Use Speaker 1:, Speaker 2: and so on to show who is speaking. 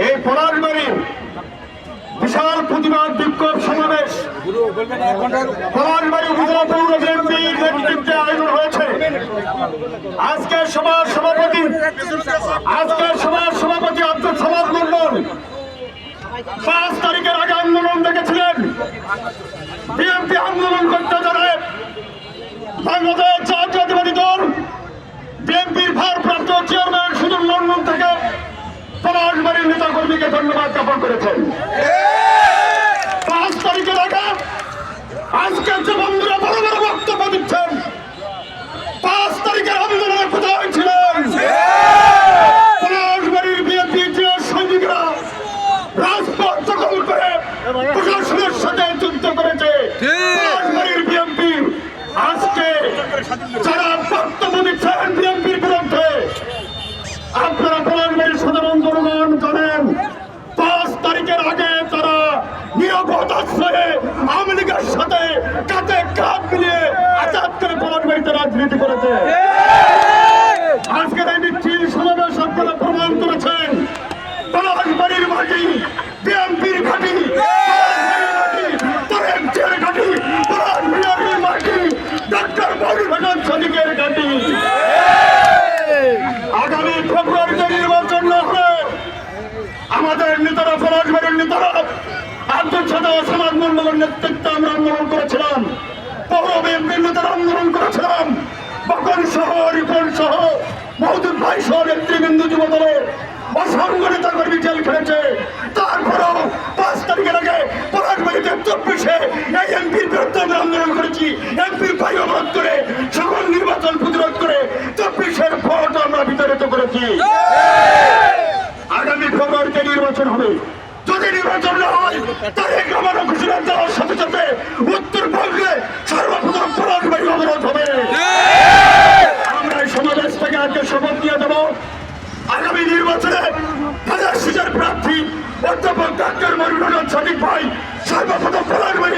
Speaker 1: এই পলাশবাড়ির বিশাল প্রতিবাদ বিক্ষোভ সমাবেশ পলাশবাড়ি উপজেলা পৌর বিএনপির নেতৃত্বে আয়োজন হয়েছে। আজকের সভার সভাপতি আব্দুল সামাদ মন্ডল 5 তারিখের আগে আন্দোলন দেখেছিলেন। বিএনপি আন্দোলন করতে যাবে বাংলাদেশ জাতীয়তাবাদী দল বিএনপির ভারপ্রাপ্ত চেয়ারম্যান সুদূর লন্ডন থেকে পলাশবাড়ির নেতা কর্মীকে ধন্যবাদ জ্ঞাপন করেছেন। 5 তারিখের আগে আজকের যে বন্ধুরা বড় বড় বক্তব্য দিচ্ছেন 5 তারিখের আন্দোলনে কোথায় ছিলেন? পলাশবাড়ির বিএনপির যে সৈনিকরা রাজপথ দখল করে প্রশাসনের সাথে যুদ্ধ করেছে পলাশবাড়ির বিএনপি আজকে যারা বক্তব্য দিচ্ছেন বিএনপির বিরুদ্ধে আপনারা পলাশবাড়ির সাধারণ জনগণ জানেন 5 তারিখের আগে তারা নিরাপদ আশ্রয়ে আওয়ামী লীগের সাথে কাঁধে কাঁধ মিলিয়ে আজাদ করে পলাশবাড়িতে রাজনীতি করেছে। আজকের এই মিছিল সমাবেশ আপনারা প্রমাণ করেছেন পলাশবাড়ির মাটি বিএনপির ঘাঁটি, পলাশবাড়ির মাটি ডক্টর মৌলভী বেগম সাদিকের ঘাঁটি। আগামী ফেব্রুয়ারিতে নির্বাচন হবে। আমাদের নেতারা পলাশবাড়ির নেতারা আব্দুল সামাদ মন্ডলের নেতৃত্বে আমরা আন্দোলন করেছিলাম। পৌর বিএনপির নেতারা আন্দোলন করেছিলাম। বকন সহ রিপন সহ মহদুদ ভাই সহ নেতৃবৃন্দ যুব দলের অসংখ্য নেতা কর্মী জেল খেলেছে। তারপরেও 5 তারিখের আগে পলাশবাড়িতে 24-এ এই এমপির বিরুদ্ধে আমরা আন্দোলন করেছি। এমপির ভাই অবরোধ করে সকল নির্বাচন প্রতিরোধ করে 24-এর ভোট আমরা বিতাড়িত করেছি। আগামী ফেব্রুয়ারিতে নির্বাচন হবে। যদি নির্বাচন না হয় তারেক রহমান ঘোষণা দেওয়ার সাথে সাথে উত্তরবঙ্গে সর্বপ্রথম পলাশবাড়ি অবরোধ হবে। আমরা এই সমাবেশ থেকে আজকে শপথ নিয়ে দেব আগামী নির্বাচনে হাজার সিটের প্রার্থী অধ্যাপক ডক্টর মৌলভী বেগম সাদিক ভাই সর্বপ্রথম পলাশবাড়ি